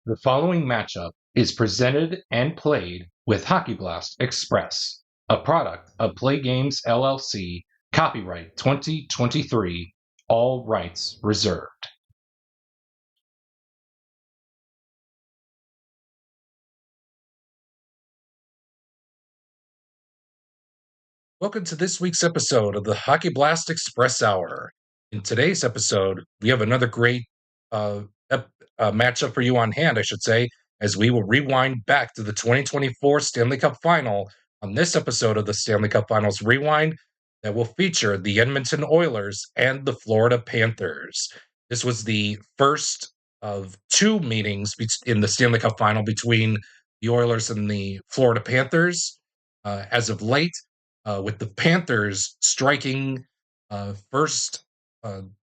The following matchup is presented and played with Hockey Blast Express, a product of Play Games LLC, copyright 2023, all rights reserved. Welcome to this week's episode of the Hockey Blast Express Hour. In today's episode, we have another great matchup for you on hand, I should say, as we will rewind back to the 2024 Stanley Cup Final on this episode of the Stanley Cup Finals Rewind that will feature the Edmonton Oilers and the Florida Panthers. This was the first of two meetings in the Stanley Cup Final between the Oilers and the Florida Panthers. As of late, with the Panthers striking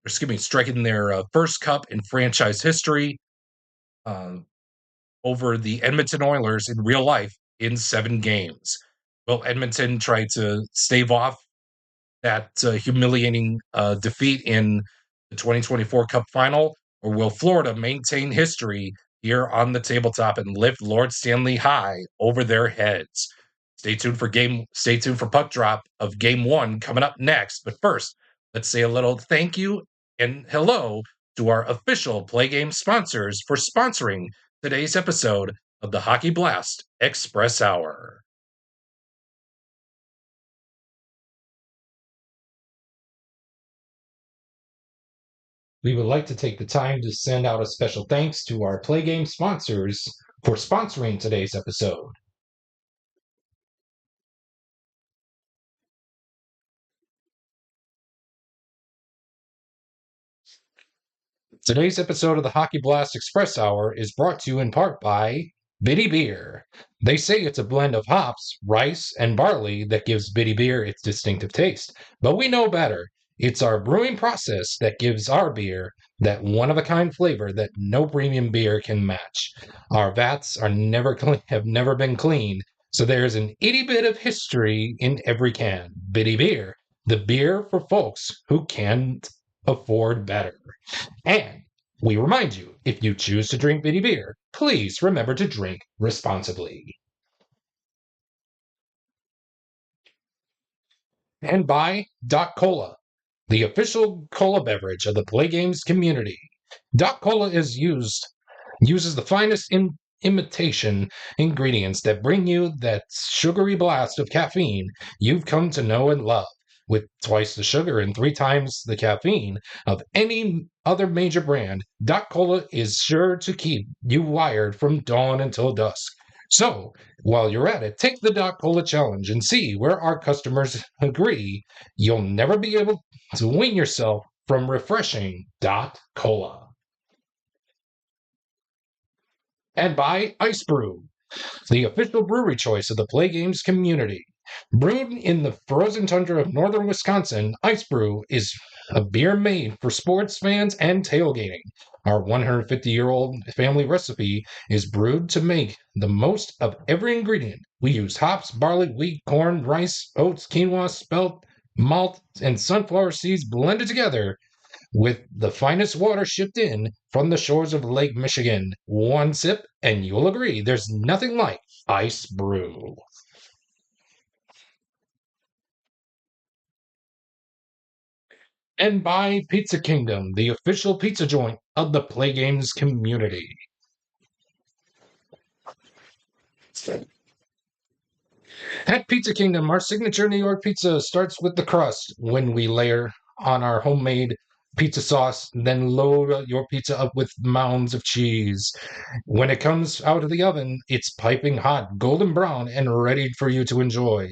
striking their first cup in franchise history over the Edmonton Oilers in real life in 7 games. Will Edmonton try to stave off that humiliating defeat in the 2024 Cup Final, or will Florida maintain history here on the tabletop and lift Lord Stanley high over their heads? Stay tuned for puck drop of game 1 coming up next. But first, let's say a little thank you and hello to our official Play Game sponsors for sponsoring today's episode of the Hockey Blast Express Hour. We would like to take the time to send out a special thanks to our Play Game sponsors for sponsoring today's episode. Today's episode of the Hockey Blast Express Hour is brought to you in part by Bitty Beer. They say it's a blend of hops, rice, and barley that gives Bitty Beer its distinctive taste. But we know better. It's our brewing process that gives our beer that one-of-a-kind flavor that no premium beer can match. Our vats have never been clean, so there's an itty bit of history in every can. Bitty Beer, the beer for folks who can't afford better. And we remind you, if you choose to drink Bitty Beer, please remember to drink responsibly. And by Doc Cola, the official cola beverage of the Play Games community. Doc Cola uses the finest imitation ingredients that bring you that sugary blast of caffeine you've come to know and love. With twice the sugar and 3 times the caffeine of any other major brand, Doc Cola is sure to keep you wired from dawn until dusk. So, while you're at it, take the Doc Cola challenge and see where our customers agree you'll never be able to wean yourself from refreshing Doc Cola. And by Ice Brew, the official brewery choice of the Play Games community. Brewed in the frozen tundra of northern Wisconsin, Ice Brew is a beer made for sports fans and tailgating. Our 150-year-old family recipe is brewed to make the most of every ingredient. We use hops, barley, wheat, corn, rice, oats, quinoa, spelt, malt, and sunflower seeds blended together with the finest water shipped in from the shores of Lake Michigan. One sip, and you'll agree there's nothing like Ice Brew. And by Pizza Kingdom, the official pizza joint of the Play Games community. At Pizza Kingdom, our signature New York pizza starts with the crust when we layer on our homemade pizza sauce, then load your pizza up with mounds of cheese. When it comes out of the oven, it's piping hot, golden brown, and ready for you to enjoy.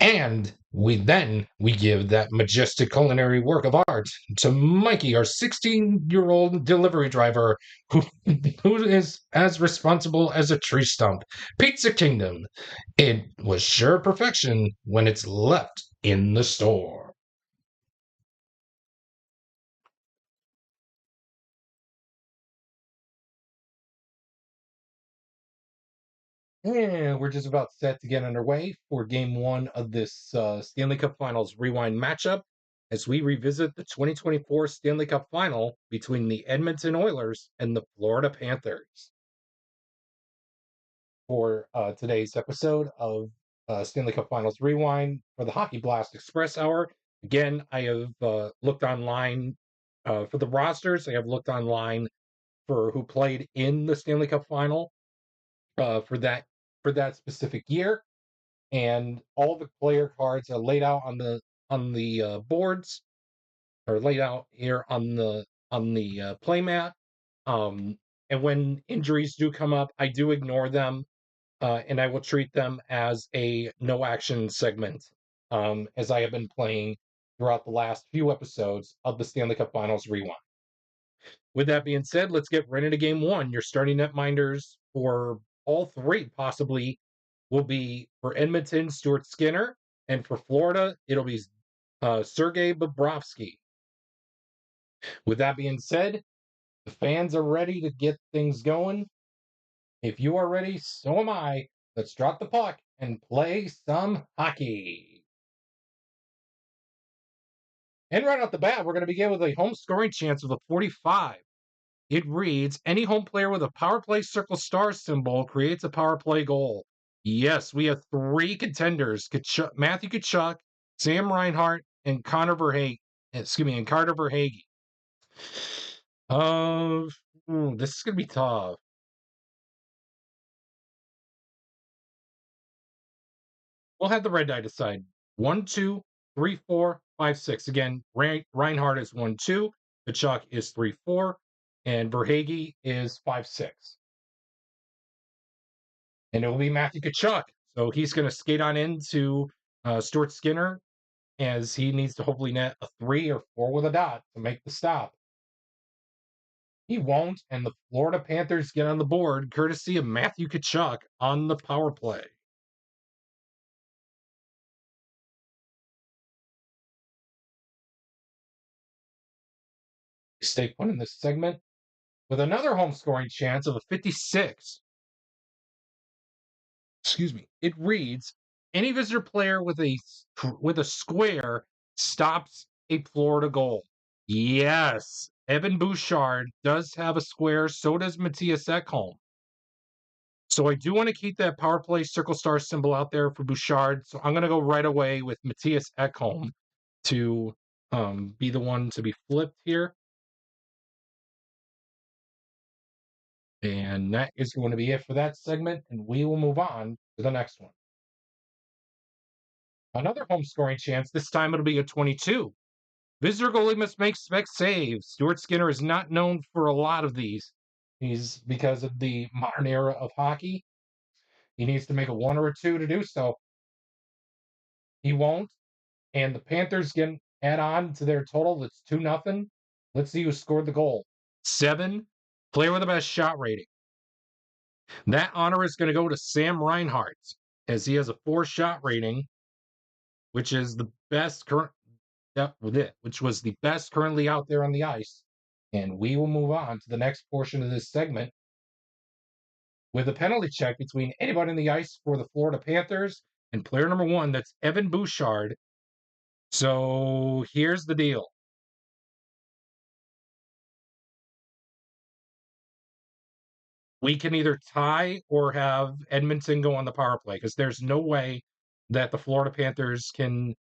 And we give that majestic culinary work of art to Mikey, our 16-year-old delivery driver, who is as responsible as a tree stump. Pizza Kingdom. It was sure perfection when it's left in the store. And we're just about set to get underway for game 1 of this Stanley Cup Finals Rewind matchup as we revisit the 2024 Stanley Cup Final between the Edmonton Oilers and the Florida Panthers. for today's episode of Stanley Cup Finals Rewind for the Hockey Blast Express Hour. Again, I have looked online for the rosters. I have looked online for who played in the Stanley Cup Final for that specific year, and all the player cards are laid out on the boards, or laid out here on the playmat. Um, and when injuries do come up, I do ignore them, and I will treat them as a no action segment, as I have been playing throughout the last few episodes of the Stanley Cup Finals Rewind. With that being said, let's get right into game one. Your starting netminders for all three possibly will be for Edmonton, Stuart Skinner, and for Florida, it'll be Sergei Bobrovsky. With that being said, the fans are ready to get things going. If you are ready, so am I. Let's drop the puck and play some hockey. And right off the bat, we're going to begin with a home scoring chance of a 45. It reads, any home player with a power play circle star symbol creates a power play goal. Yes, we have three contenders, Matthew Tkachuk, Sam Reinhart, and Carter Verhaeghe. This is going to be tough. We'll have the red die decide. 1, 2, 3, 4, 5, 6. Again, Reinhardt is 1, 2. Tkachuk is 3, 4. And Verhaeghe is 5, 6. And it will be Matthew Tkachuk. So he's going to skate on into Stuart Skinner, as he needs to hopefully net a 3 or 4 with a dot to make the stop. He won't, and the Florida Panthers get on the board courtesy of Matthew Tkachuk on the power play. Stay put in this segment with another home scoring chance of a 56. Excuse me. It reads, any visitor player with a square stops a Florida goal. Yes, Evan Bouchard does have a square. So does Matthias Ekholm. So I do want to keep that power play circle star symbol out there for Bouchard. So I'm going to go right away with Matthias Ekholm to be the one to be flipped here. And that is going to be it for that segment, and we will move on to the next one. Another home scoring chance. This time it'll be a 22. Visitor goalie must make spec saves. Stuart Skinner is not known for a lot of these. He's, because of the modern era of hockey, he needs to make a 1 or a 2 to do so. He won't. And the Panthers can add on to their total. It's 2-0. Let's see who scored the goal. 7. Player with the best shot rating. That honor is going to go to Sam Reinhart, as he has a 4 shot rating, which is the best which was the best currently out there on the ice. And we will move on to the next portion of this segment with a penalty check between anybody on the ice for the Florida Panthers and player number 1, that's Evan Bouchard. So here's the deal. We can either tie or have Edmonton go on the power play, because there's no way that the Florida Panthers can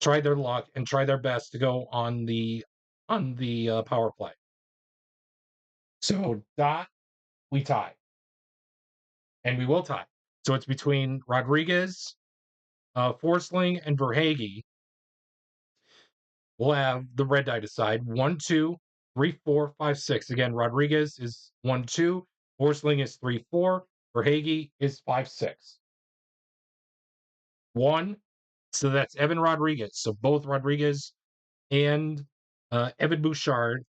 try their luck and try their best to go on the power play. So dot, we tie, and we will tie. So it's between Rodriguez, Forsling, and Verhaeghe. We'll have the red die decide. 1, 2, 3, 4, 5, 6. Again, Rodriguez is 1, 2. Forsling is 3, 4. Verhaeghe is 5, 6. 1. So that's Evan Rodriguez. So both Rodriguez and Evan Bouchard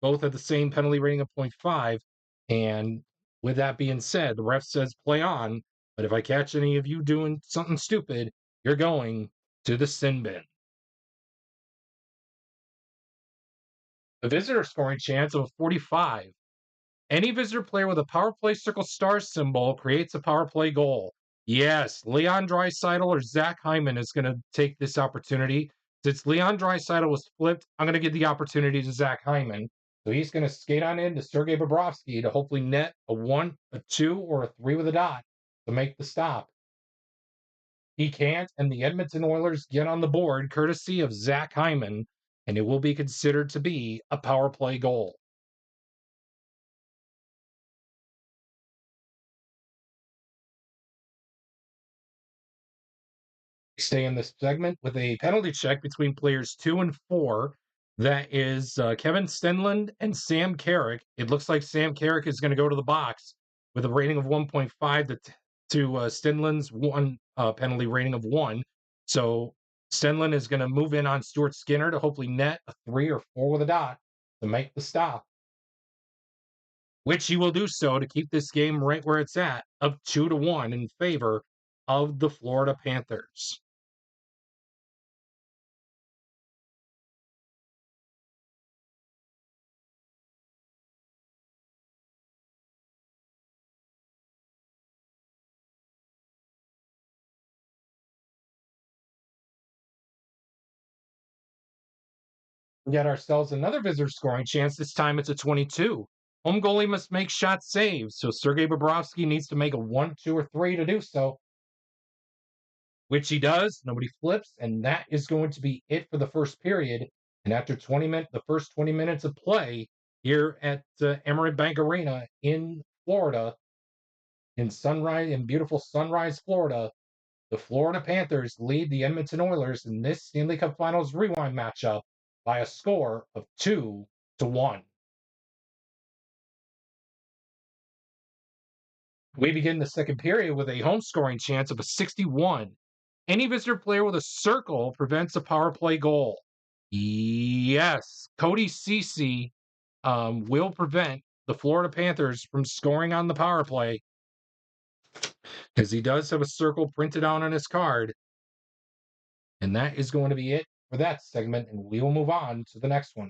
both have the same penalty rating of 0.5. And with that being said, the ref says play on. But if I catch any of you doing something stupid, you're going to the sin bin. The visitor scoring chance of a 45. Any visitor player with a power play circle star symbol creates a power play goal. Yes, Leon Draisaitl or Zach Hyman is going to take this opportunity. Since Leon Draisaitl was flipped, I'm going to give the opportunity to Zach Hyman. So he's going to skate on into Sergei Bobrovsky to hopefully net a 1, a 2, or a 3 with a dot to make the stop. He can't, and the Edmonton Oilers get on the board courtesy of Zach Hyman, and it will be considered to be a power play goal. Stay in this segment with a penalty check between players 2 and 4. That is Kevin Stenlund and Sam Carrick. It looks like Sam Carrick is going to go to the box with a rating of 1.5 to Stenlund's one penalty rating of 1. So Stenlund is going to move in on Stuart Skinner to hopefully net a 3 or 4 with a dot to make the stop, which he will do so to keep this game right where it's at, of 2-1 in favor of the Florida Panthers. We got ourselves another visitor scoring chance. This time it's a 22. Home goalie must make shot saves, so Sergei Bobrovsky needs to make a 1, 2, or 3 to do so, which he does. Nobody flips, and that is going to be it for the first period. And after the first 20 minutes of play here at Emirates Bank Arena in Florida, in beautiful Sunrise, Florida, the Florida Panthers lead the Edmonton Oilers in this Stanley Cup Finals Rewind matchup by a score of 2-1. We begin the second period with a home scoring chance of a 61. Any visitor player with a circle prevents a power play goal. Yes, Cody Ceci will prevent the Florida Panthers from scoring on the power play, because he does have a circle printed out on his card. And that is going to be it for that segment, and we will move on to the next one.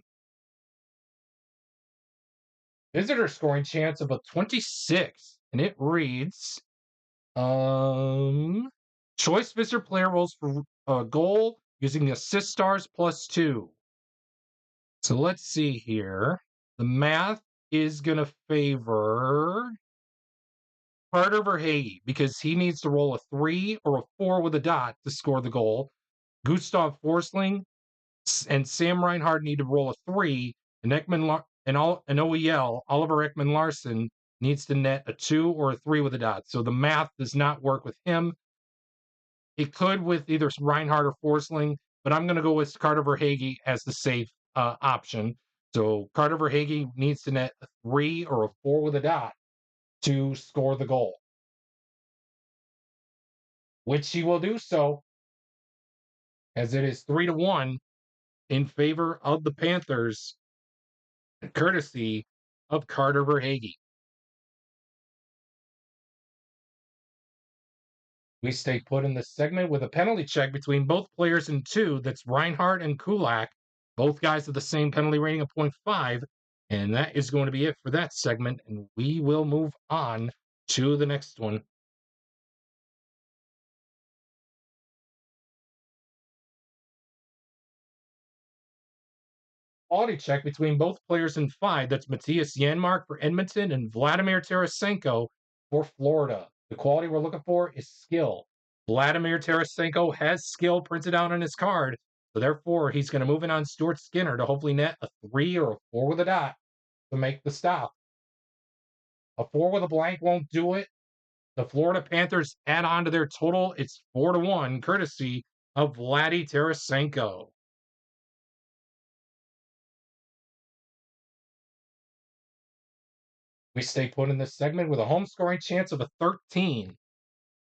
Visitor scoring chance of a 26, and it reads, choice visitor player rolls for a goal using the assist stars +2. So let's see here. The math is going to favor Carter Verhaeghe because he needs to roll a 3 or a 4 with a dot to score the goal. Gustav Forsling and Sam Reinhart need to roll a 3, and OEL, Oliver Ekman Larson, needs to net a 2 or a 3 with a dot. So the math does not work with him. It could with either Reinhart or Forsling, but I'm going to go with Carter Verhaeghe as the safe option. So Carter Verhaeghe needs to net a 3 or a 4 with a dot to score the goal, which he will do so, as it is 3-1 in favor of the Panthers, courtesy of Carter Verhaeghe. We stay put in this segment with a penalty check between both players in 2. That's Reinhart and Kulak. Both guys have the same penalty rating of 0.5. And that is going to be it for that segment. And we will move on to the next one. Quality check between both players in 5. That's Matthias Janmark for Edmonton and Vladimir Tarasenko for Florida. The quality we're looking for is skill. Vladimir Tarasenko has skill printed out on his card, so therefore he's going to move in on Stuart Skinner to hopefully net a 3 or a 4 with a dot to make the stop. A 4 with a blank won't do it. The Florida Panthers add on to their total. It's 4-1, courtesy of Vladdy Tarasenko. We stay put in this segment with a home scoring chance of a 13.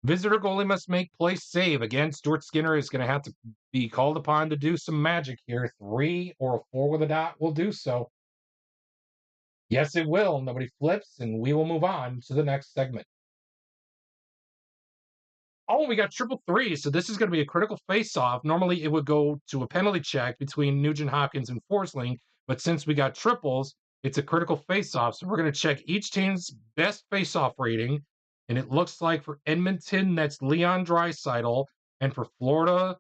Visitor goalie must make play save. Again, Stuart Skinner is going to have to be called upon to do some magic here. 3 or a 4 with a dot will do so. Yes, it will. Nobody flips, and we will move on to the next segment. Oh, we got 3-3, so this is going to be a critical face-off. Normally, it would go to a penalty check between Nugent Hopkins and Forsling, but since we got triples, it's a critical face-off. So we're going to check each team's best face-off rating, and it looks like for Edmonton, that's Leon Draisaitl, and for Florida,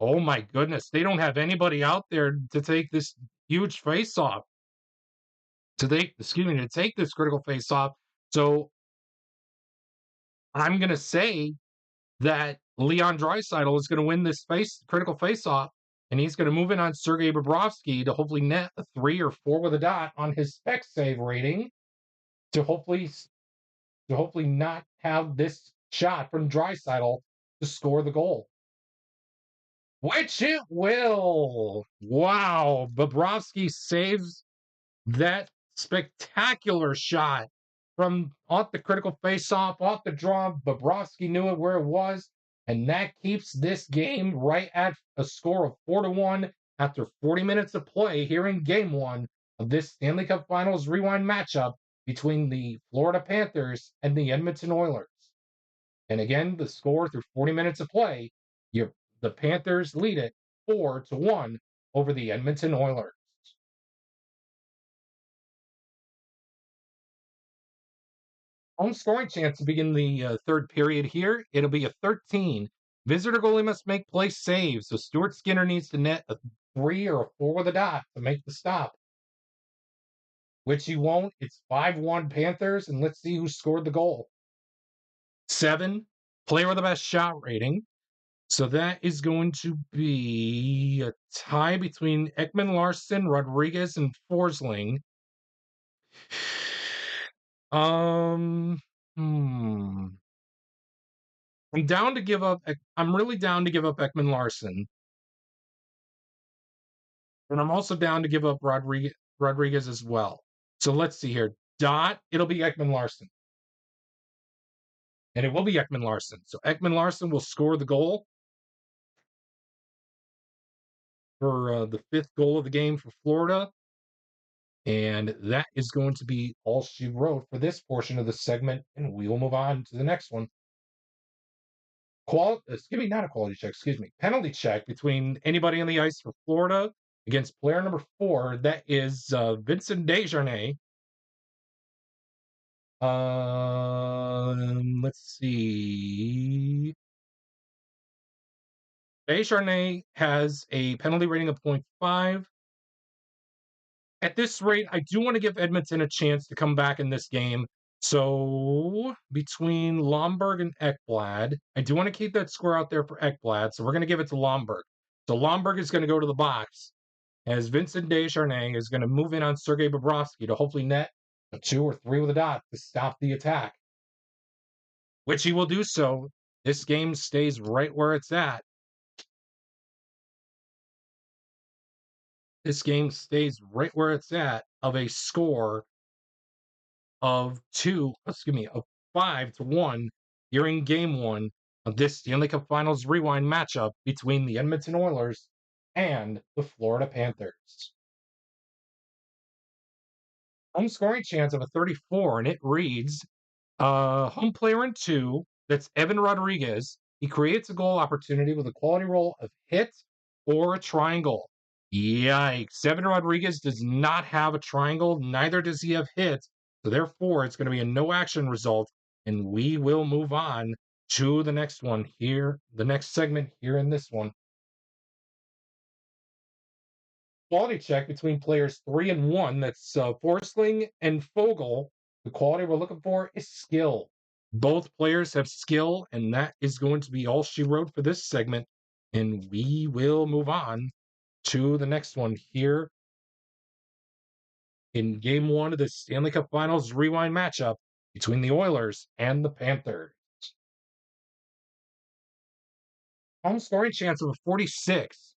oh my goodness, they don't have anybody out there to take this huge face-off. To take this critical face-off. So I'm going to say that Leon Draisaitl is going to win this critical face-off, and he's going to move in on Sergei Bobrovsky to hopefully net a 3 or 4 with a dot on his spec save rating to hopefully not have this shot from Draisaitl to score the goal. Which it will. Wow. Bobrovsky saves that spectacular shot from off the critical face-off, off the draw. Bobrovsky knew it where it was, and that keeps this game right at a score of 4-1 after 40 minutes of play here in Game 1 of this Stanley Cup Finals Rewind matchup between the Florida Panthers and the Edmonton Oilers. And again, the score through 40 minutes of play, the Panthers lead it 4-1 over the Edmonton Oilers. Home scoring chance to begin the third period here. It'll be a 13. Visitor goalie must make play saves, so Stuart Skinner needs to net a 3 or a 4 with a dot to make the stop, which he won't. It's 5-1 Panthers, and let's see who scored the goal. 7, player with the best shot rating. So that is going to be a tie between Ekman Larson, Rodriguez, and Forsling. Um, hmm. I'm really down to give up Ekman Larson. And I'm also down to give up Rodriguez as well. So let's see here. It'll be Ekman Larson. And it will be Ekman Larson. So Ekman Larson will score the goal for the 5th goal of the game for Florida. And that is going to be all she wrote for this portion of the segment. And we will move on to the next one. Not a quality check, excuse me. Penalty check between anybody on the ice for Florida against player number 4. That is Vincent Desjardins. Let's see. Desjardins has a penalty rating of 0.5. At this rate, I do want to give Edmonton a chance to come back in this game. So between Lomberg and Ekblad, I do want to keep that score out there for Ekblad. So we're going to give it to Lomberg. So Lomberg is going to go to the box as Vincent Desjardins is going to move in on Sergei Bobrovsky to hopefully net a 2 or 3 with a dot to stop the attack, which he will do so. This game stays right where it's at. This game stays right where it's at of a score of 5-1 during Game 1 of this Stanley Cup Finals Rewind matchup between the Edmonton Oilers and the Florida Panthers. Home scoring chance of a 34, and it reads, home player in 2, that's Evan Rodriguez. He creates a goal opportunity with a quality roll of hit or a triangle. Yikes. Evan Rodriguez does not have a triangle, neither does he have hit. So therefore, it's going to be a no action result, and we will move on to the next one here, the next segment here in this one. Quality check between players 3 and 1. That's Forsling and Fogel. The quality we're looking for is skill. Both players have skill, and that is going to be all she wrote for this segment. And we will move on to the next one here in Game 1 of the Stanley Cup Finals Rewind matchup between the Oilers and the Panthers. Home scoring chance of a 46.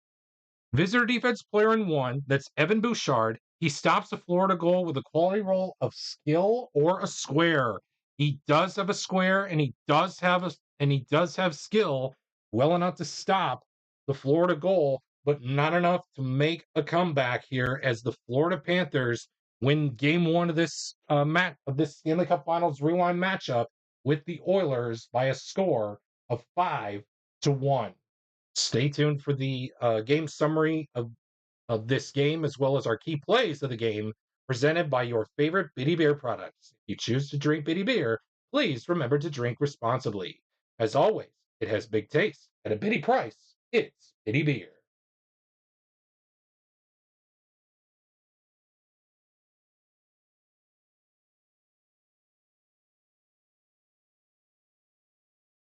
Visitor defense player in 1, that's Evan Bouchard. He stops the Florida goal with a quality roll of skill or a square. He does have a square, and he does have skill well enough to stop the Florida goal, but not enough to make a comeback here as the Florida Panthers win Game 1 of this Stanley Cup Finals Rewind matchup with the Oilers by a score of 5-1. Stay tuned for the game summary of this game, as well as our key plays of the game, presented by your favorite Bitty Beer products. If you choose to drink Bitty Beer, please remember to drink responsibly. As always, it has big taste at a bitty price. It's Bitty Beer.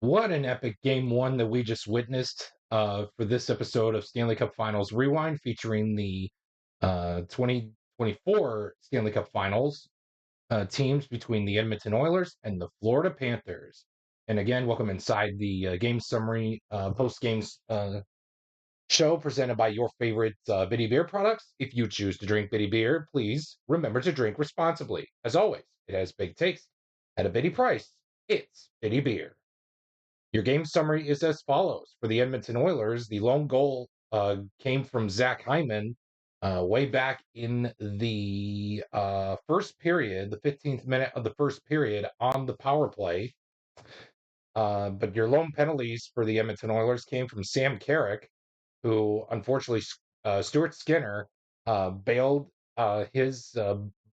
What an epic game one that we just witnessed for this episode of Stanley Cup Finals Rewind featuring the 2024 Stanley Cup Finals teams between the Edmonton Oilers and the Florida Panthers. And again, welcome inside the game summary post-game show presented by your favorite Bitty Beer products. If you choose to drink Bitty Beer, please remember to drink responsibly. As always, it has big taste at a bitty price. It's Bitty Beer. Your game summary is as follows. For the Edmonton Oilers, the lone goal came from Zach Hyman way back in the first period, the 15th minute of the first period on the power play. But your lone penalties for the Edmonton Oilers came from Sam Carrick, who unfortunately Stuart Skinner bailed his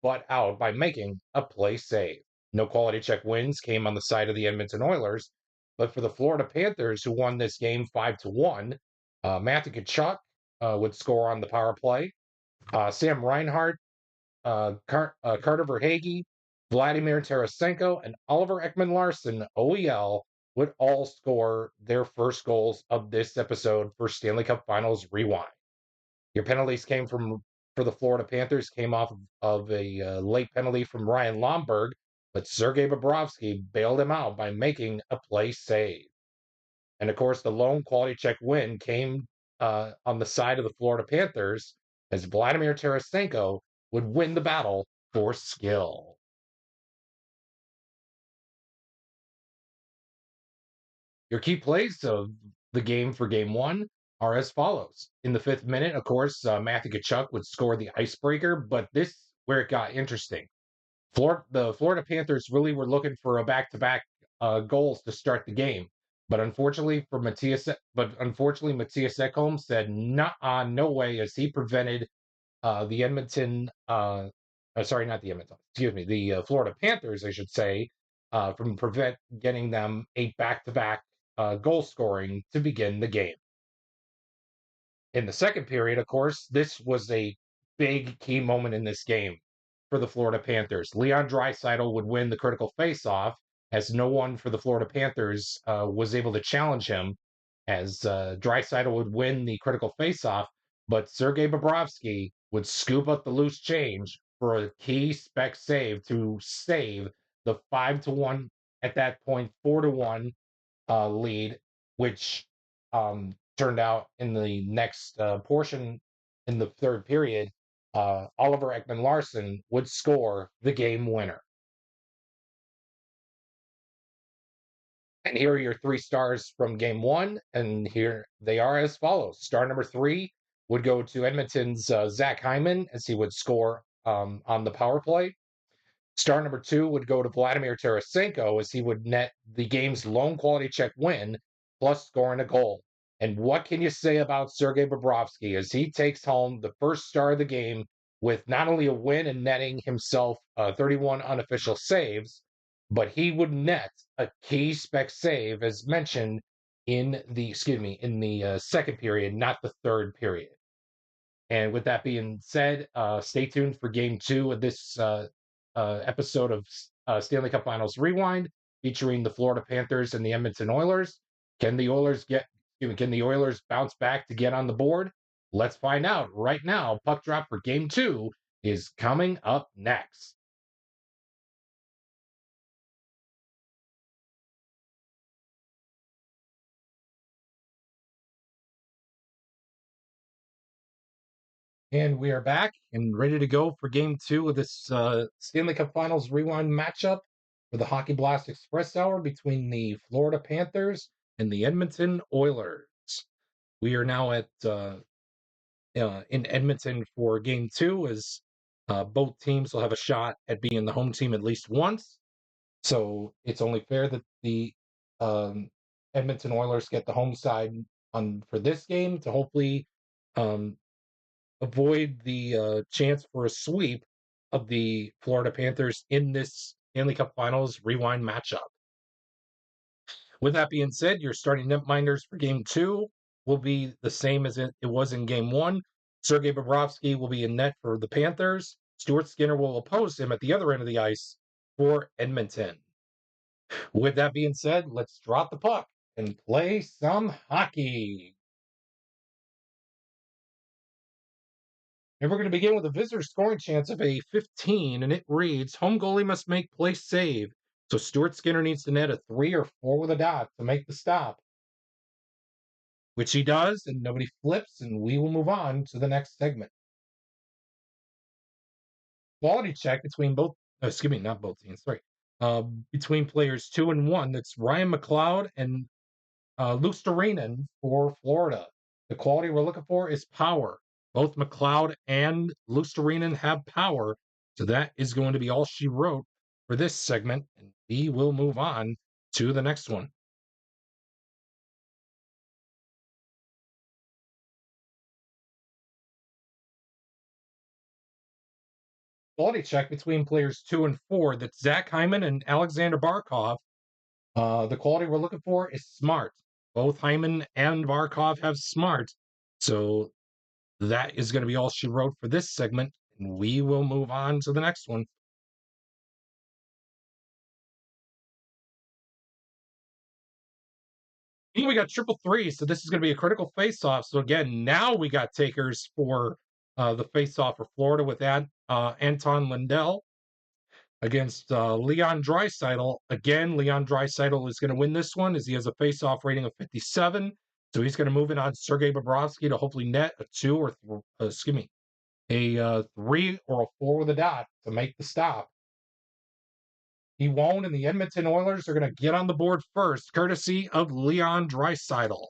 butt out by making a play save. No quality check wins came on the side of the Edmonton Oilers, but for the Florida Panthers, who won this game 5-1, Matthew Tkachuk would score on the power play. Sam Reinhart, Carter Verhaeghe, Vladimir Tarasenko, and Oliver Ekman-Larsson, OEL, would all score their first goals of this episode for Stanley Cup Finals Rewind. Your penalties came from, for the Florida Panthers, came off of a late penalty from Ryan Lomberg, but Sergei Bobrovsky bailed him out by making a play save. And of course, the lone quality check win came on the side of the Florida Panthers as Vladimir Tarasenko would win the battle for skill. Your key plays of the game for game one are as follows. In the 5th minute, of course, Matthew Tkachuk would score the icebreaker, but this where it got interesting. The Florida Panthers really were looking for a back-to-back goals to start the game, but unfortunately Matthias Ekholm said, no way, as he prevented the Edmonton, sorry, not the Edmonton, excuse me, the Florida Panthers, I should say, from getting them a back-to-back goal scoring to begin the game. In the second period, of course, this was a big key moment in this game for the Florida Panthers. Leon Draisaitl would win the critical faceoff as no one for the Florida Panthers was able to challenge him as Draisaitl would win the critical faceoff, but Sergei Bobrovsky would scoop up the loose change for a key spec save to save the 5-1, at that point 4-1 lead, which turned out in the next portion in the third period. Oliver Ekman-Larsson would score the game winner. And here are your 3 stars from game one, and here they are as follows. Star number 3 would go to Edmonton's Zach Hyman as he would score on the power play. Star number 2 would go to Vladimir Tarasenko as he would net the game's lone quality check win, plus scoring a goal. And what can you say about Sergei Bobrovsky as he takes home the first star of the game with not only a win and netting himself 31 unofficial saves, but he would net a key spec save as mentioned in the second period, not the third period. And with that being said, stay tuned for game 2 of this episode of Stanley Cup Finals Rewind, featuring the Florida Panthers and the Edmonton Oilers. Can the Oilers bounce back to get on the board? Let's find out right now. Puck drop for game 2 is coming up next. And we are back and ready to go for game 2 of this Stanley Cup Finals Rewind matchup for the Hockey Blast Express Hour between the Florida Panthers and the Edmonton Oilers. We are now at in Edmonton for game 2 as both teams will have a shot at being the home team at least once. So it's only fair that the Edmonton Oilers get the home side for this game to hopefully avoid the chance for a sweep of the Florida Panthers in this Stanley Cup Finals Rewind matchup. With that being said, your starting netminders for Game 2 will be the same as it was in Game 1. Sergei Bobrovsky will be in net for the Panthers. Stuart Skinner will oppose him at the other end of the ice for Edmonton. With that being said, let's drop the puck and play some hockey. And we're going to begin with a visitor scoring chance of a 15, and it reads home goalie must make place save. So Stuart Skinner needs to net a 3 or 4 with a dot to make the stop, which he does, and nobody flips, and we will move on to the next segment. Quality check between both, excuse me, not both teams, sorry. Between players 2 and 1, that's Ryan McLeod and Lusterinen for Florida. The quality we're looking for is power. Both McLeod and Lusterinen have power, so that is going to be all she wrote for this segment, and we will move on to the next one. Quality check between players 2 and 4, that's Zach Hyman and Alexander Barkov. The quality we're looking for is smart. Both Hyman and Barkov have smart, so that is going to be all she wrote for this segment, and we will move on to the next one. We got triple three, so this is going to be a critical face-off. So again, now we got takers for the face-off for Florida with Anton Lindell against Leon Draisaitl. Again, Leon Draisaitl is going to win this one as he has a face-off rating of 57. So he's going to move in on Sergei Bobrovsky to hopefully net a 2 or excuse me, a 3 or a 4 with a dot to make the stop. He won't, and the Edmonton Oilers are going to get on the board first, courtesy of Leon Draisaitl.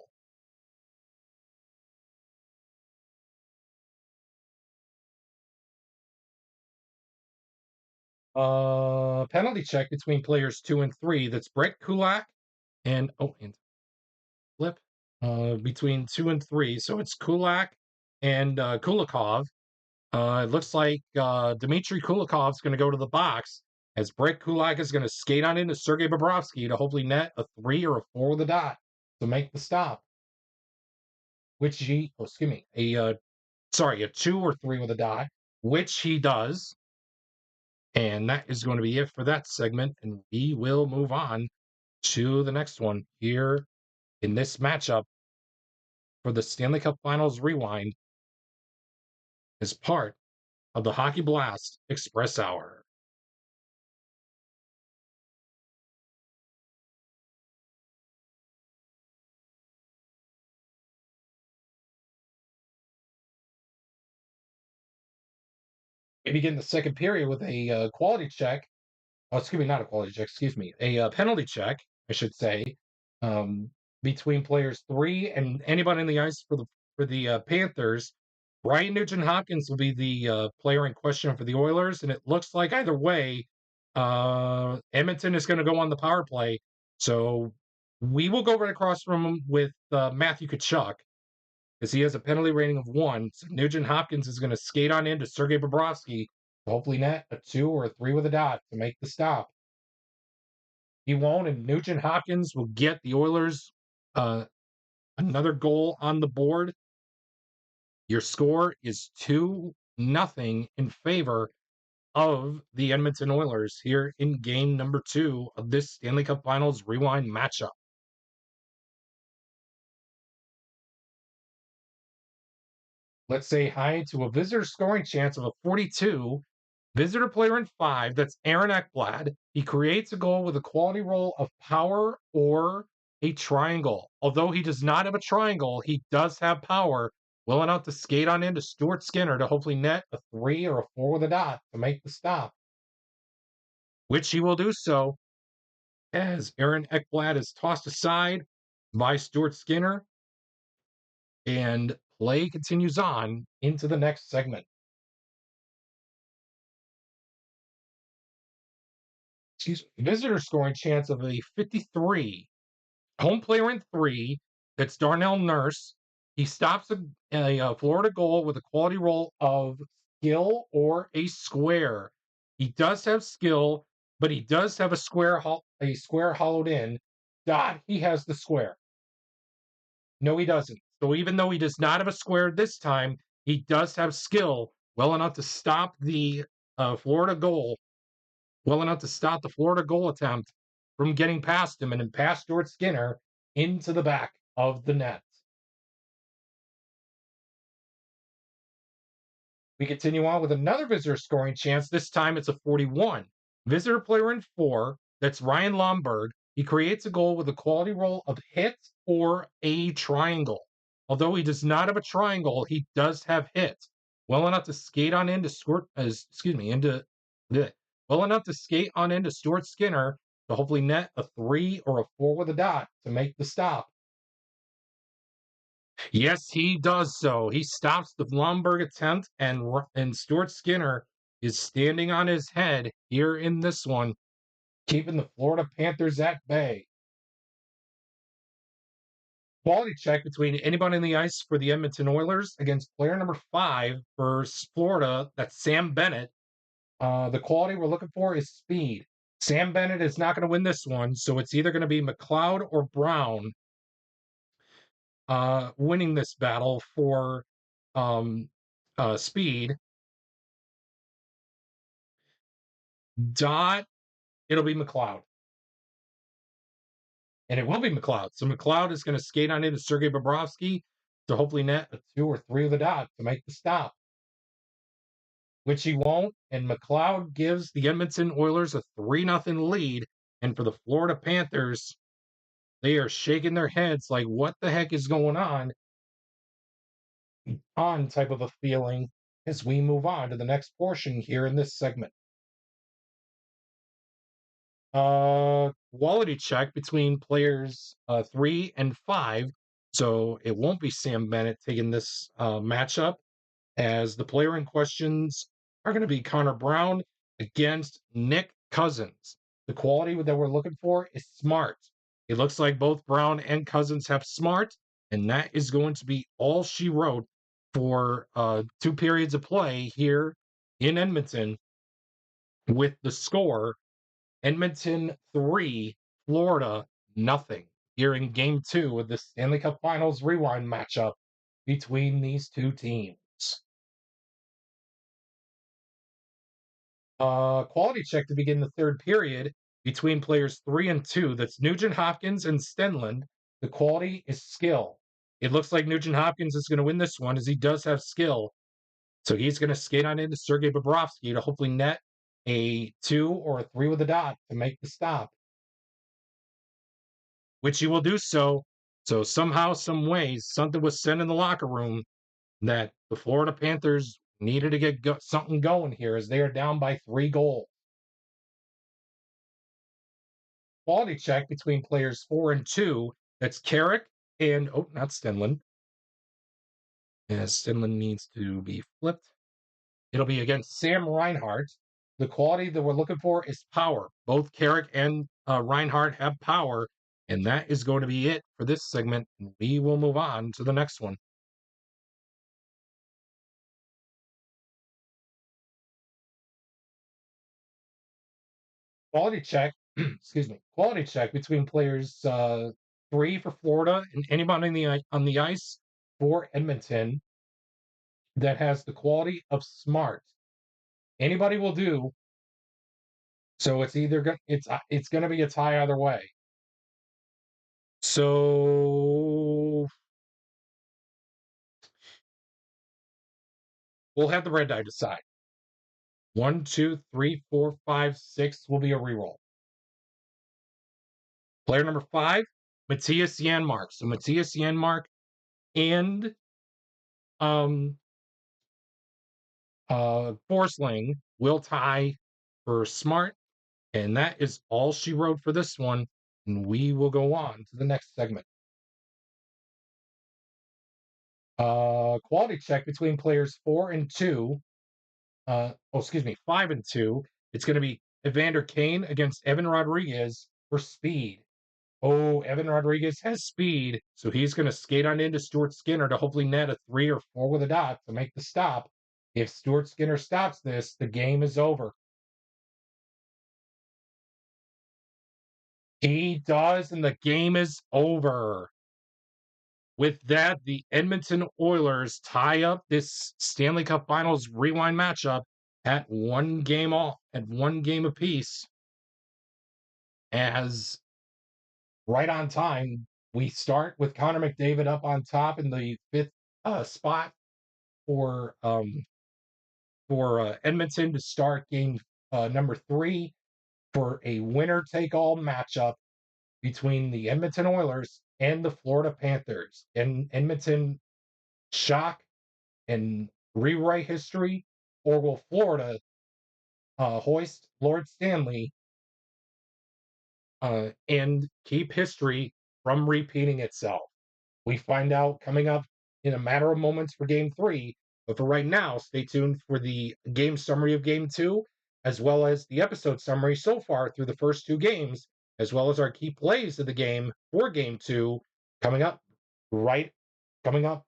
Penalty check between players 2 and 3. That's Brett Kulak and flip between 2 and 3. So it's Kulak and Kulikov. It looks like Dmitry Kulikov's going to go to the box as Brett Kulak is going to skate on into Sergei Bobrovsky to hopefully net a 3 or a 4 with a dot to make the stop. Which he, excuse me, a 2 or 3 with a dot, which he does. And that is going to be it for that segment. And we will move on to the next one here in this matchup for the Stanley Cup Finals Rewind as part of the Hockey Blast Express Hour. We begin the second period with a quality check. Oh, excuse me, not a quality check, excuse me, a penalty check, I should say, um, between players 3 and anybody in the ice for the Panthers. Ryan Nugent Hopkins will be the player in question for the Oilers, and it looks like either way, Edmonton is going to go on the power play. So we will go right across from him with Matthew Tkachuk, as he has a penalty rating of 1. So Nugent Hopkins is going to skate on into Sergei Bobrovsky, hopefully net a 2 or a 3 with a dot to make the stop. He won't, and Nugent Hopkins will get the Oilers another goal on the board. Your score is 2-0 in favor of the Edmonton Oilers here in game number 2 of this Stanley Cup Finals Rewind matchup. Let's say hi to a visitor scoring chance of a 42. Visitor player in 5, that's Aaron Ekblad. He creates a goal with a quality roll of power or a triangle. Although he does not have a triangle, he does have power, well enough to skate on into Stuart Skinner to hopefully net a 3 or a 4 with a dot to make the stop, which he will do so as Aaron Ekblad is tossed aside by Stuart Skinner, and play continues on into the next segment. Visitor scoring chance of a 53. Home player in 3, that's Darnell Nurse. He stops a Florida goal with a quality roll of skill or a square. He does have skill, but he does have a square hollowed in. Dot, he has the square. No, he doesn't. So even though he does not have a square this time, he does have skill well enough to stop the Florida goal, well enough to stop the Florida goal attempt from getting past him and then past Stuart Skinner into the back of the net. We continue on with another visitor scoring chance. This time it's a 41. Visitor player in 4, that's Ryan Lomberg. He creates a goal with a quality roll of hits or a triangle. Although he does not have a triangle, he does have hits. Well enough to skate on into well enough to skate on into Stuart Skinner to hopefully net a 3 or a 4 with a dot to make the stop. Yes, he does so. He stops the Blomberg attempt, and Stuart Skinner is standing on his head here in this one, keeping the Florida Panthers at bay. Quality check between anybody on the ice for the Edmonton Oilers against player number 5 for Florida. That's Sam Bennett. The quality we're looking for is speed. Sam Bennett is not going to win this one, so it's either going to be McLeod or Brown winning this battle for um, speed. Dot, it'll be McLeod. And it will be McLeod. So McLeod is going to skate on into Sergei Bobrovsky to hopefully net a 2 or 3 with a dot to make the stop, which he won't. And McLeod gives the Edmonton Oilers a 3-0 lead. And for the Florida Panthers, they are shaking their heads like, what the heck is going on? Type of a feeling as we move on to the next portion here in this segment. Quality check between players 3 and 5. So it won't be Sam Bennett taking this matchup, as the player in questions are going to be Connor Brown against Nick Cousins. The quality that we're looking for is smart. It looks like both Brown and Cousins have smart, and that is going to be all she wrote for 2 periods of play here in Edmonton, with the score Edmonton 3, Florida nothing, here in Game 2 of the Stanley Cup Finals Rewind matchup between these two teams. Quality check to begin the third period between players 3 and 2. That's Nugent Hopkins and Stenlund. The quality is skill. It looks like Nugent Hopkins is going to win this one, as he does have skill. So he's going to skate on into Sergei Bobrovsky to hopefully net a 2 or a 3 with a dot to make the stop, which he will do so. So somehow, some ways, something was said in the locker room that the Florida Panthers needed to get something going here, as they are down by 3 goals. Quality check between players 4 and 2. That's Carrick and, not Stenlund. Yes, Stenlund needs to be flipped. It'll be against Sam Reinhart. The quality that we're looking for is power. Both Carrick and Reinhart have power, and that is going to be it for this segment. We will move on to the next one. Quality check, excuse me, quality check between players 3 for Florida and anybody on the ice for Edmonton that has the quality of smart. Anybody will do. So it's either it's going to be a tie either way. So we'll have the red die decide. 1, 2, 3, 4, 5, 6 will be a reroll. Player number 5, Matthias Janmark. So Matthias Janmark and Forsling will tie for smart, and that is all she wrote for this one. And we will go on to the next segment. Quality check between players 4 and 2. 5 and 2. It's going to be Evander Kane against Evan Rodriguez for speed. Oh, Evan Rodriguez has speed, so he's going to skate on into Stuart Skinner to hopefully net a 3 or 4 with a dot to make the stop. If Stuart Skinner stops this, the game is over. He does, and the game is over. With that, the Edmonton Oilers tie up this Stanley Cup Finals Rewind matchup at 1 game apiece. as right on time, we start with Connor McDavid up on top in the fifth spot for Edmonton to start game number 3 for a winner take all matchup between the Edmonton Oilers and the Florida Panthers. And Edmonton shock and rewrite history, or will Florida hoist Lord Stanley and keep history from repeating itself? We find out coming up in a matter of moments for game 3. But for right now, stay tuned for the game summary of game 2, as well as the episode summary so far through the first 2 games, as well as our key plays of the game for game 2 coming up right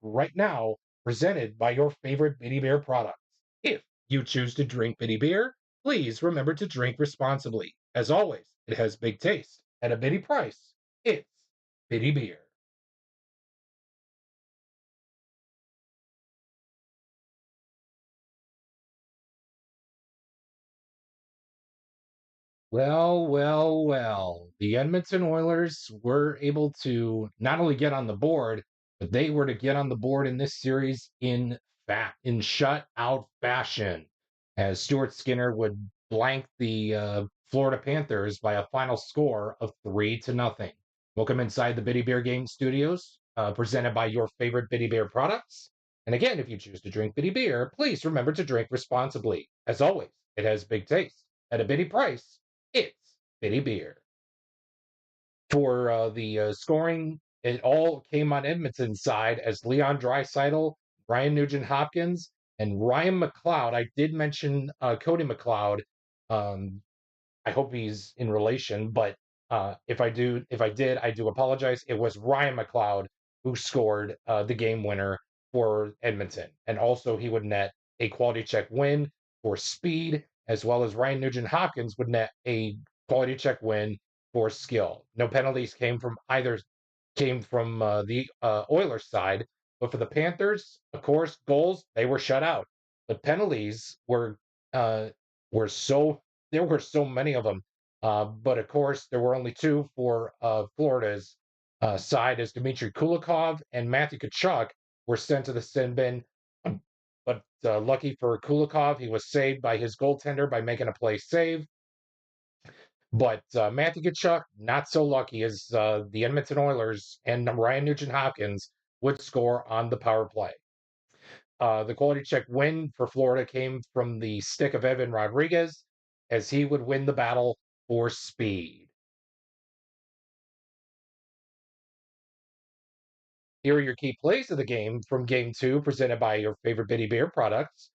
right now, presented by your favorite Bitty Beer products. If you choose to drink Bitty Beer, please remember to drink responsibly. As always, it has big taste at a bitty price. It's Bitty Beer. Well, well, well. The Edmonton Oilers were able to not only get on the board, but they were to get on the board in this series in shutout fashion, as Stuart Skinner would blank the Florida Panthers by a final score of 3-0. Welcome inside the Bitty Beer Game Studios, presented by your favorite Bitty Beer products. And again, if you choose to drink Bitty Beer, please remember to drink responsibly. As always, it has big taste at a bitty price. It's Bitty Beer. For the scoring, it all came on Edmonton's side as Leon Draisaitl, Ryan Nugent-Hopkins, and Ryan McLeod. I did mention Cody McLeod. Um, I hope he's in relation, but if I did, I do apologize. It was Ryan McLeod who scored the game winner for Edmonton, and also he would net a quality check win for speed, as well as Ryan Nugent Hopkins would net a quality check win for skill. No penalties came from the Oilers side, but for the Panthers, of course, goals they were shut out. The penalties uh, were so there were so many of them. But of course, there were only 2 for Florida's side, as Dmitry Kulikov and Matthew Tkachuk were sent to the sin bin. But lucky for Kulikov, he was saved by his goaltender by making a play save. But Matthew Tkachuk, not so lucky, as the Edmonton Oilers and Ryan Nugent-Hopkins would score on the power play. The quality check win for Florida came from the stick of Evan Rodriguez, as he would win the battle for speed. Here are your key plays of the game from Game 2, presented by your favorite Bitty Beer products.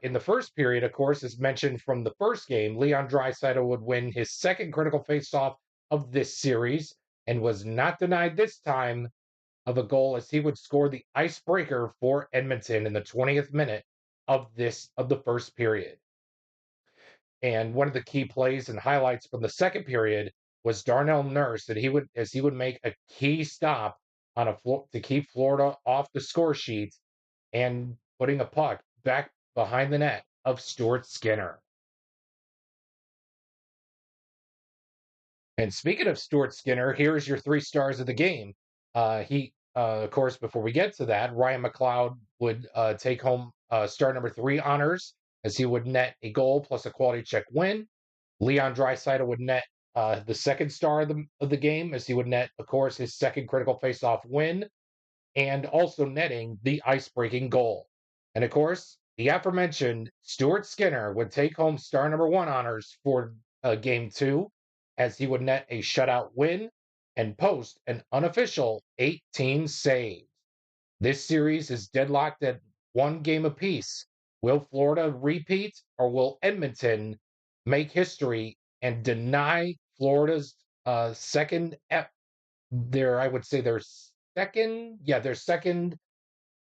In the first period, of course, as mentioned from the first game, Leon Draisaitl would win his second critical faceoff of this series and was not denied this time of a goal, as he would score the icebreaker for Edmonton in the 20th minute of the first period. And one of the key plays and highlights from the second period was Darnell Nurse, that he would make a key stop to keep Florida off the score sheet and putting a puck back behind the net of Stuart Skinner. And speaking of Stuart Skinner, here's your 3 stars of the game. Of course, before we get to that, Ryan McLeod would take home star number 3 honors, as he would net a goal plus a quality check win. Leon Draisaitl would net the second star of the game, as he would net, of course, his second critical faceoff win, and also netting the ice-breaking goal. And of course, the aforementioned Stuart Skinner would take home star number 1 honors for game 2, as he would net a shutout win and post an unofficial 18 saves. This series is deadlocked at 1 game apiece. Will Florida repeat, or will Edmonton make history and deny Florida's second I would say their second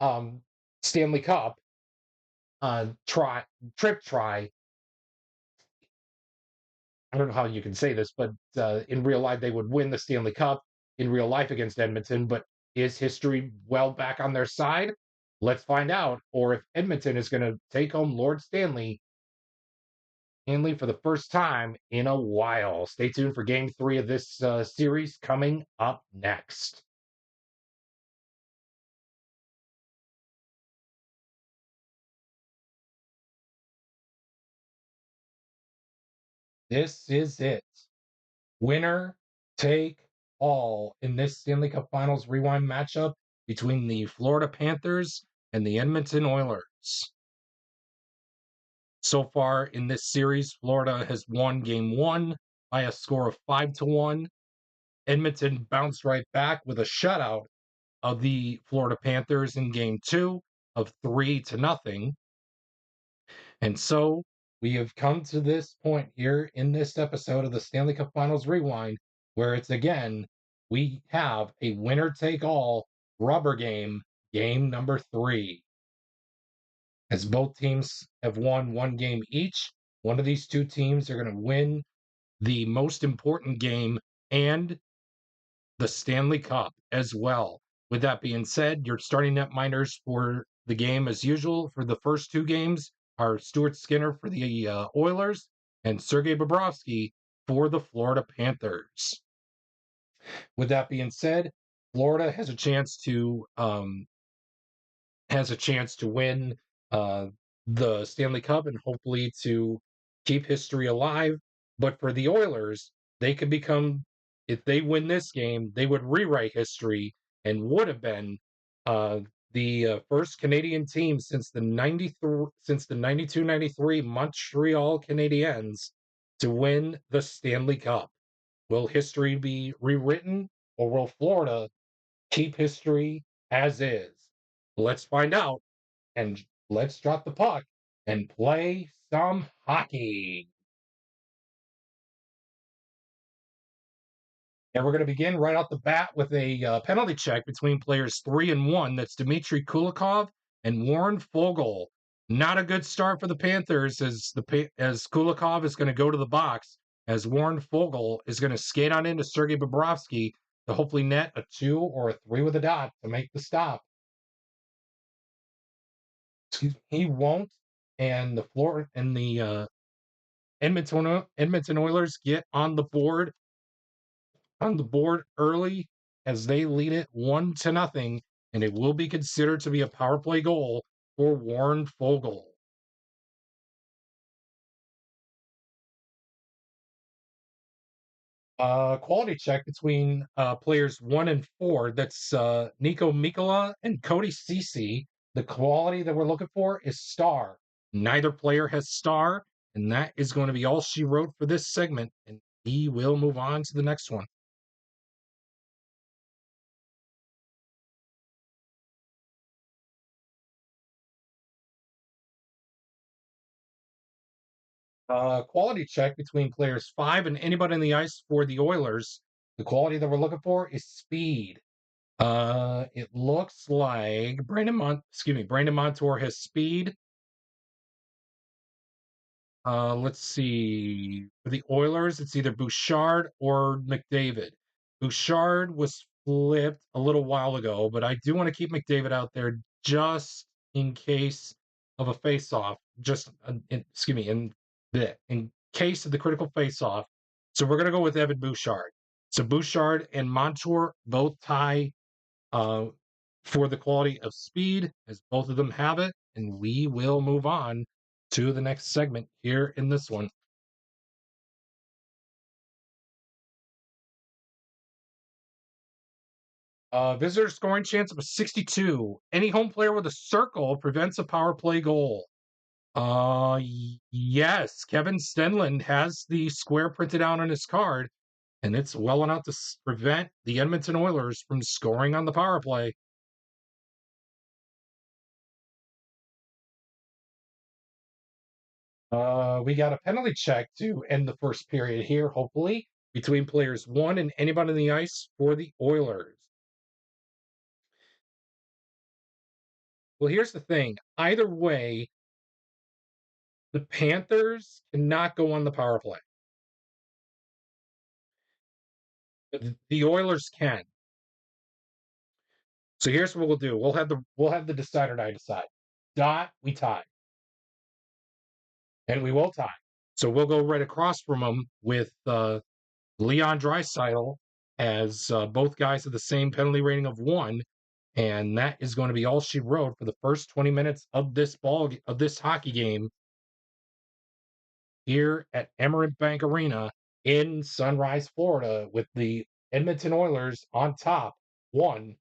um, Stanley Cup try. I don't know how you can say this, but in real life they would win the Stanley Cup in real life against Edmonton. But is history well back on their side? Let's find out. Or if Edmonton is going to take home Lord Stanley Stanley for the first time in a while. Stay tuned for game 3 of this series coming up next. This is it. Winner take all in this Stanley Cup Finals Rewind matchup between the Florida Panthers and the Edmonton Oilers. So far in this series, Florida has won game 1 by a score of 5-1. Edmonton bounced right back with a shutout of the Florida Panthers in game 2 of 3-0. And so we have come to this point here in this episode of the Stanley Cup Finals Rewind, where it's again, we have a winner take all rubber game, game number 3. As both teams have won one game each, one of these two teams are going to win the most important game and the Stanley Cup as well. With that being said, your starting net miners for the game, as usual, for the first two games are Stuart Skinner for the Oilers and Sergei Bobrovsky for the Florida Panthers. With that being said, Florida has a chance to win uh, the Stanley Cup and hopefully to keep history alive. But for the Oilers, they could become, if they win this game, they would rewrite history and would have been the first Canadian team since the 92-93 Montreal Canadiens to win the Stanley Cup. Will history be rewritten, or will Florida keep history as is? Let's find out, and let's drop the puck and play some hockey. And we're going to begin right off the bat with a penalty check between players 3 and 1. That's Dmitry Kulikov and Warren Foegele. Not a good start for the Panthers as Kulikov is going to go to the box, as Warren Foegele is going to skate on into Sergei Bobrovsky to hopefully net a 2 or a 3 with a dot to make the stop. He won't, and the Edmonton Oilers get on the board early as they lead it 1-0, and it will be considered to be a power play goal for Warren Foegele. Quality check between players 1 and 4. That's Nico Mikkola and Cody Ceci. The quality that we're looking for is star. Neither player has star, and that is going to be all she wrote for this segment, and we will move on to the next one. Quality check between players 5 and anybody on the ice for the Oilers. The quality that we're looking for is speed. It looks like Brandon Montour has speed. Let's see. For the Oilers, it's either Bouchard or McDavid. Bouchard was flipped a little while ago, but I do want to keep McDavid out there just in case of a face-off. In case of the critical face-off. So we're gonna go with Evan Bouchard. So Bouchard and Montour both tie uh, for the quality of speed, as both of them have it, and we will move on to the next segment here in this one. Visitor scoring chance of a 62. Any home player with a circle prevents a power play goal. Yes, Kevin Stenlund has the square printed out on his card, and it's well enough to prevent the Edmonton Oilers from scoring on the power play. We got a penalty check to end the first period here, hopefully, between players 1 and anybody on the ice for the Oilers. Well, here's the thing. Either way, the Panthers cannot go on the power play. The Oilers can. So here's what we'll do. We'll have the decider die decide. Dot, we tie. And we will tie. So we'll go right across from him with Leon Draisaitl as both guys have the same penalty rating of 1, and that is going to be all she wrote for the first 20 minutes of this hockey game here at Emirates Bank Arena in Sunrise, Florida, with the Edmonton Oilers on top, 1-0.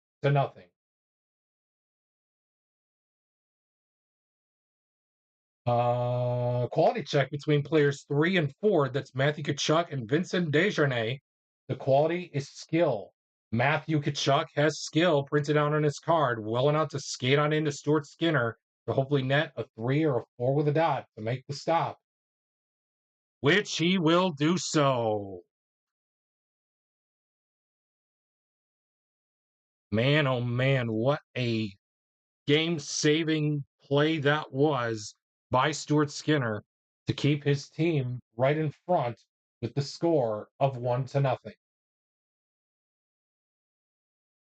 Quality check between players 3 and 4. That's Matthew Tkachuk and Vincent Desjardins. The quality is skill. Matthew Tkachuk has skill printed out on his card, well enough to skate on into Stuart Skinner to hopefully net a 3 or a 4 with a dot to make the stop, which he will do so. Man, oh man, what a game-saving play that was by Stuart Skinner to keep his team right in front with the score of 1-0.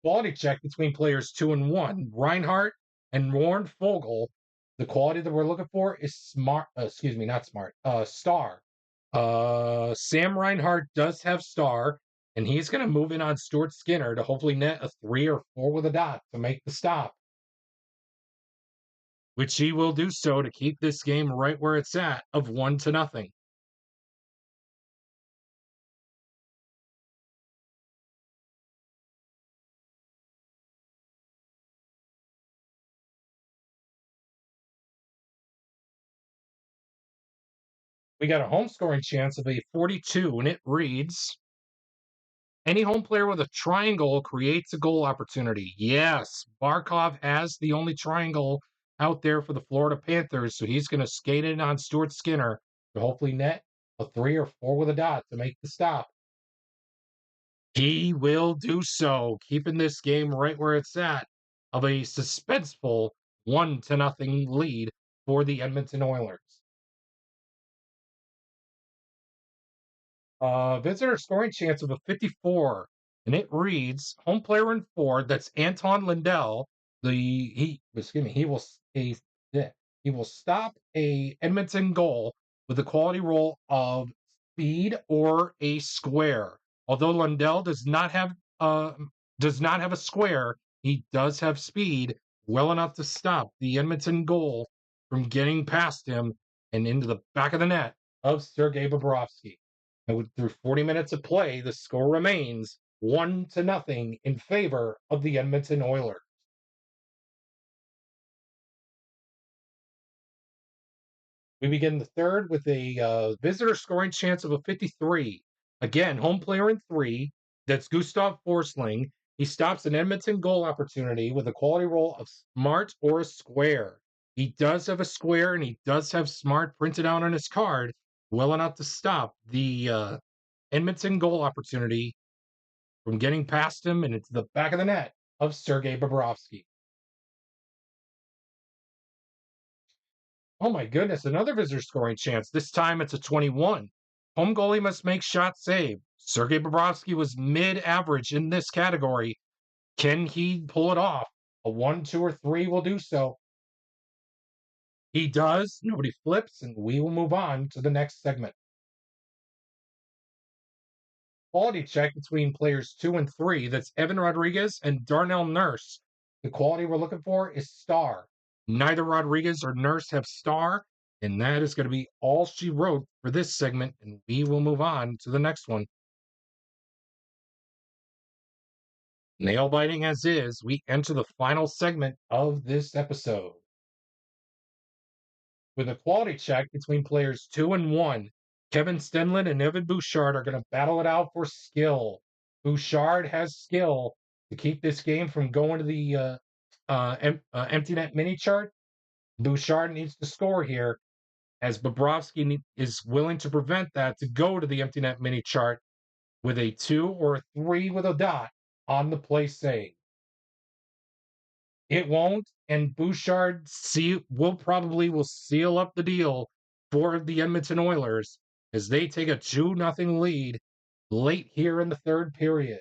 Quality check between players 2 and 1. Reinhardt and Warren Fogle. The quality that we're looking for is smart. Excuse me, not smart. Star. Sam Reinhart does have star, and he's going to move in on Stuart Skinner to hopefully net a 3 or 4 with a dot to make the stop, which he will do so to keep this game right where it's at of 1-0. We got a home scoring chance of a 42, and it reads: any home player with a triangle creates a goal opportunity. Yes, Barkov has the only triangle out there for the Florida Panthers, so he's going to skate in on Stuart Skinner to hopefully net a 3 or 4 with a dot to make the stop. He will do so, keeping this game right where it's at of a suspenseful 1-0 lead for the Edmonton Oilers. Visitor scoring chance of a 54, and it reads home player in 4. That's Anton Lindell. He will yeah, he will stop a Edmonton goal with a quality roll of speed or a square. Although Lindell does not have a square, he does have speed well enough to stop the Edmonton goal from getting past him and into the back of the net of Sergei Bobrovsky. And through 40 minutes of play, the score remains 1-0 in favor of the Edmonton Oilers. We begin the third with a visitor scoring chance of a 53. Again, home player in 3. That's Gustav Forsling. He stops an Edmonton goal opportunity with a quality roll of smart or a square. He does have a square and he does have smart printed out on his card, well enough to stop the Edmonton goal opportunity from getting past him and into the back of the net of Sergei Bobrovsky. Oh my goodness, another visitor scoring chance. This time it's a 21. Home goalie must make shot save. Sergei Bobrovsky was mid-average in this category. Can he pull it off? A 1, 2, or 3 will do so. He does. Nobody flips, and we will move on to the next segment. Quality check between players 2 and 3. That's Evan Rodriguez and Darnell Nurse. The quality we're looking for is star. Neither Rodriguez or Nurse have star, and that is going to be all she wrote for this segment, and we will move on to the next one. Nail biting as is, we enter the final segment of this episode. With a quality check between players 2 and 1, Kevin Stenlund and Evan Bouchard are going to battle it out for skill. Bouchard has skill to keep this game from going to the empty net mini chart. Bouchard needs to score here, as Bobrovsky is willing to prevent that to go to the empty net mini chart with a 2 or a 3 with a dot on the play save. It won't, and Bouchard will seal up the deal for the Edmonton Oilers as they take a 2-0 lead late here in the third period.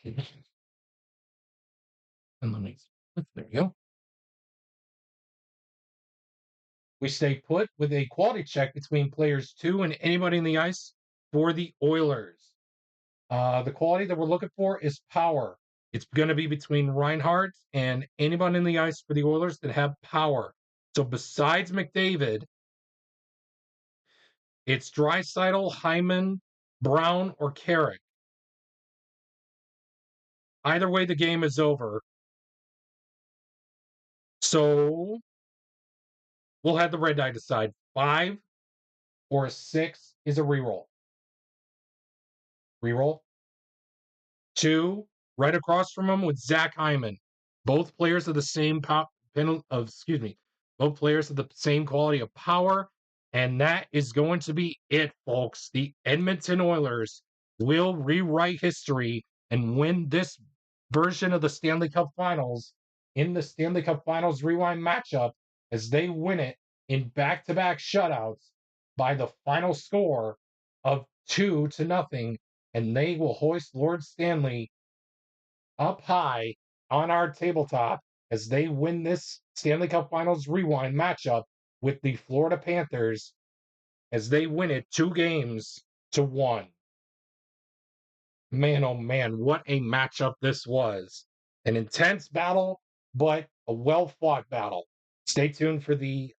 And there we go. We stay put with a quality check between players 2 and anybody in the ice for the Oilers. The quality that we're looking for is power. It's going to be between Reinhardt and anyone in the ice for the Oilers that have power. So besides McDavid, it's Draisaitl, Hyman, Brown, or Carrick. Either way, the game is over. So we'll have the red die decide. 5 or a 6 is a reroll. Reroll. 2, right across from him with Zach Hyman. Both players of the same both players of the same quality of power. And that is going to be it, folks. The Edmonton Oilers will rewrite history and win this version of the Stanley Cup Finals in the Stanley Cup Finals Rewind matchup as they win it in back-to-back shutouts by the final score of 2-0, and they will hoist Lord Stanley up high on our tabletop as they win this Stanley Cup Finals Rewind matchup with the Florida Panthers as they win it 2-1. Man, oh man, what a matchup this was. An intense battle, but a well-fought battle. Stay tuned for the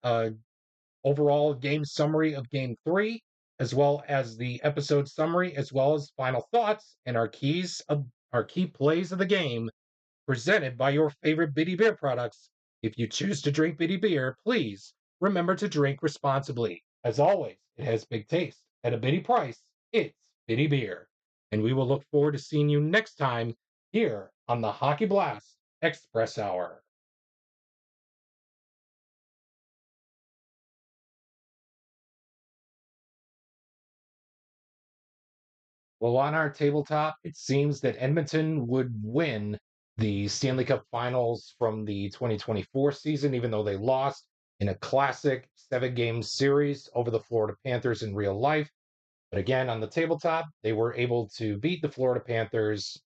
overall game summary of Game 3, as well as the episode summary, as well as final thoughts and our key plays of the game, presented by your favorite Bitty Beer products. If you choose to drink Bitty Beer, please remember to drink responsibly. As always, it has big taste. At a bitty price, it's Bitty Beer. And we will look forward to seeing you next time here on the Hockey Blast Express Hour. Well, on our tabletop, it seems that Edmonton would win the Stanley Cup Finals from the 2024 season, even though they lost in a classic 7-game series over the Florida Panthers in real life. But again, on the tabletop, they were able to beat the Florida Panthers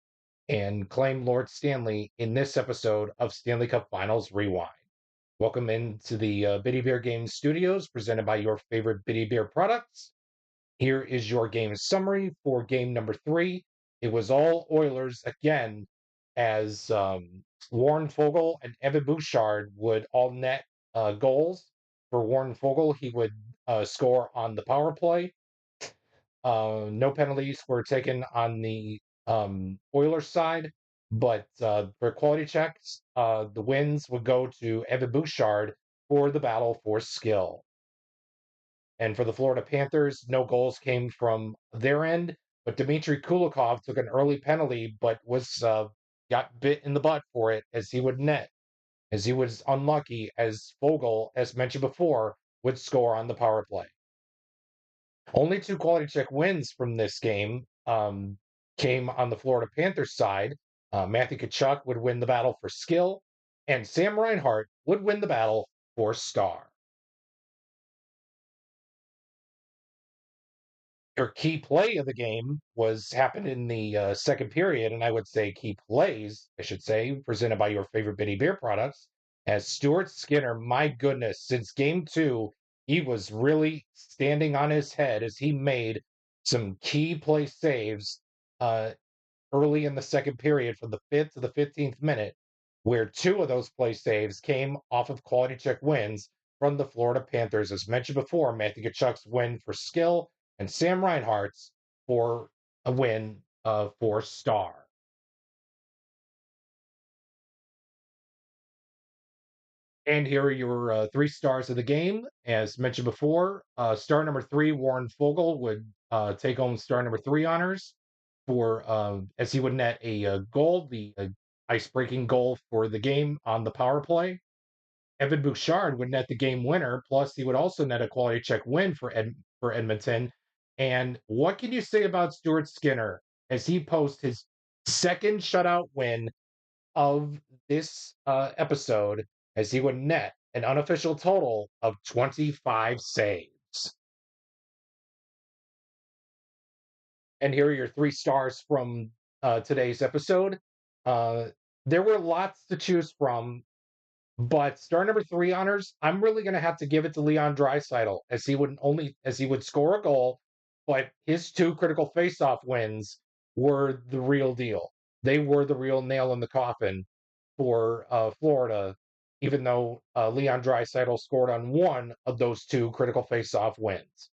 and claim Lord Stanley in this episode of Stanley Cup Finals Rewind. Welcome into the Bitty Beer Games Studios, presented by your favorite Bitty Beer products. Here is your game summary for game number 3. It was all Oilers again, as Warren Fogle and Evan Bouchard would all net goals. For Warren Fogle, he would score on the power play. No penalties were taken on the Oilers side, but for quality checks, the wins would go to Evan Bouchard for the battle for skill. And for the Florida Panthers, no goals came from their end, but Dmitry Kulikov took an early penalty, but was got bit in the butt for it as he would net, as he was unlucky, as Fogle, as mentioned before, would score on the power play. Only 2 quality check wins from this game came on the Florida Panthers side. Matthew Tkachuk would win the battle for skill, and Sam Reinhart would win the battle for star. Your key play of the game happened in the second period, and I would say key plays, I should say, presented by your favorite Bitty Beer products. As Stuart Skinner, my goodness, since game 2, he was really standing on his head as he made some key play saves early in the second period from the 5th to the 15th minute, where 2 of those play saves came off of quality check wins from the Florida Panthers. As mentioned before, Matthew Tkachuk's win for skill and Sam Reinhart's for a win for star. And here are your 3 stars of the game. As mentioned before, star number 3, Warren Fogle, would take home star number 3 honors for as he would net a goal, the ice-breaking goal for the game on the power play. Evan Bouchard would net the game winner, plus he would also net a quality check win for Edmonton. And what can you say about Stuart Skinner as he posts his second shutout win of this episode, as he would net an unofficial total of 25 saves? And here are your 3 stars from today's episode. Uh, there were lots to choose from. But star number three honors, I'm really going to have to give it to Leon Draisaitl, as he would score a goal, but his two critical faceoff wins were the real deal. They were the real nail in the coffin for Florida, even though Leon Draisaitl scored on one of those two critical faceoff wins.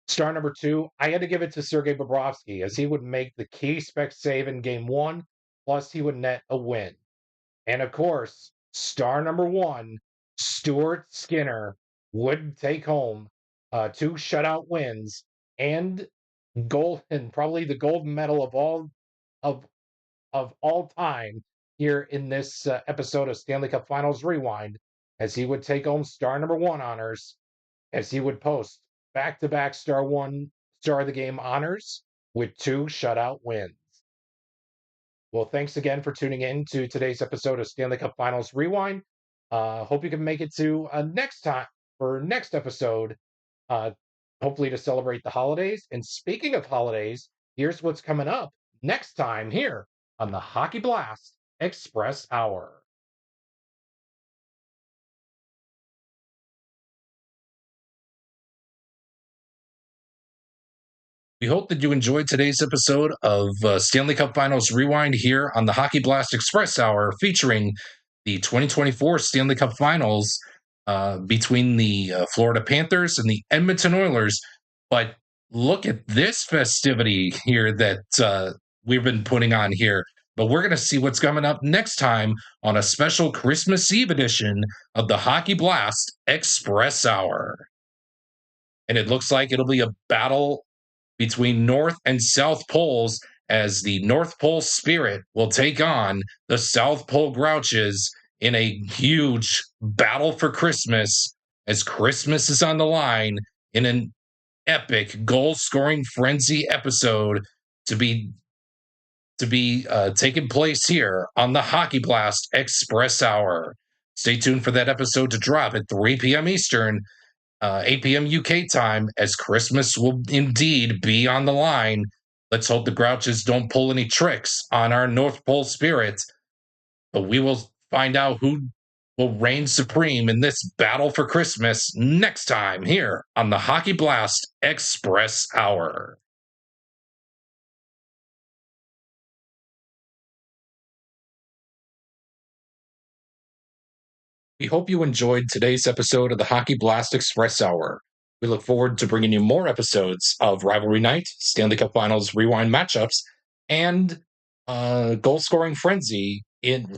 Star number two, I had to give it to Sergei Bobrovsky, as he would make the key spec save in game one, plus he would net a win. And of course, star number one, Stuart Skinner, would take home two shutout wins and gold, and probably the gold medal of of all time here in this episode of Stanley Cup Finals Rewind, as he would take home star number one honors, as he would post back-to-back star of the game honors with two shutout wins. Well, thanks again for tuning in to today's episode of Stanley Cup Finals Rewind. Hope you can make it to next time for next episode, uh, hopefully to celebrate the holidays. And speaking of holidays, here's what's coming up next time here on the Hockey Blast Express Hour. We hope that you enjoyed today's episode of Stanley Cup Finals Rewind here on the Hockey Blast Express Hour, featuring the 2024 Stanley Cup Finals between the Florida Panthers and the Edmonton Oilers. But look at this festivity here that we've been putting on here. But we're going to see what's coming up next time on a special Christmas Eve edition of the Hockey Blast Express Hour. And it looks like it'll be a battle between North and South Poles, as the North Pole Spirit will take on the South Pole Grouches in a huge battle for Christmas, as Christmas is on the line in an epic goal-scoring frenzy episode to be taking place here on the Hockey Blast Express Hour. Stay tuned for that episode to drop at 3 p.m. Eastern, 8 p.m. UK time, as Christmas will indeed be on the line. Let's hope the Grouches don't pull any tricks on our North Pole Spirit, but we will find out who will reign supreme in this battle for Christmas next time here on the Hockey Blast Express Hour. We hope you enjoyed today's episode of the Hockey Blast Express Hour. We look forward to bringing you more episodes of Rivalry Night, Stanley Cup Finals Rewind matchups, and goal scoring frenzy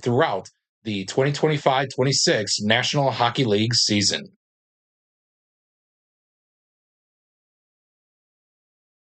throughout the 2025-26 National Hockey League season.